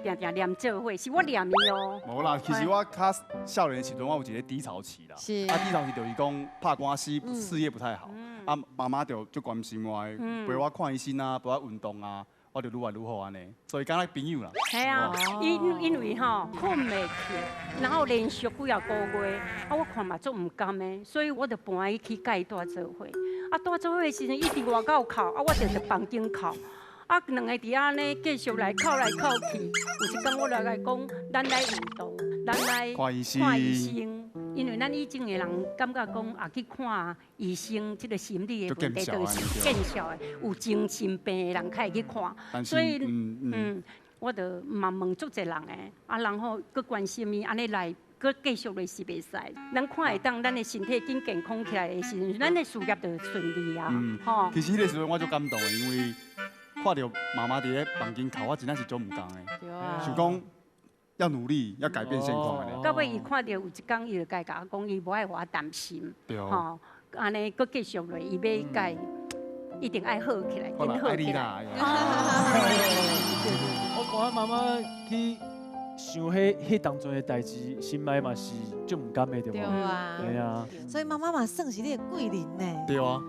定定念做伙，是我念的哦。无啦，其实我较少年的时阵，我有一个低潮期啦。是啊，低潮期就是讲拍官司，事业不太好。啊，妈妈就关心我，陪我看医生啊，陪我运动啊，我就愈来愈好安尼。所以敢若朋友啦。系啊，因为吼困袂去，然后连续几啊个月，啊我看嘛足唔甘的，所以我就搬伊去甲伊住做伙。啊，住做伙的时阵，伊伫外口哭，啊我就伫房间哭。啊，两个伫安尼继续来哭来哭去。有一天我就来讲，咱来运动，咱来看医生。看医生。因为咱以前的人感觉讲，啊去看医生，即个心理的问题就是见效的，有精神病的人较会去看。所以，我就嘛问足侪人的，啊，然后佮关心伊安尼来。佮继续落是袂使，咱看会当，咱的身体更健康起来的时阵，咱的事业就顺利啊。吼。其实迄个时阵我就感动的，因为看到妈妈伫咧房间哭，我真正是足唔甘的。对啊。想讲要努力，要改变现况的。到尾伊看到有一天，伊就甲我讲，伊无爱我担心。对哦。吼，安尼佮继续落，伊要甲一定爱好起来，更好起来。我看妈妈去。想迄当中的代志，心内嘛是足唔甘的，对无？对啊。对啊。所以妈妈嘛算是你的贵人呢。对啊。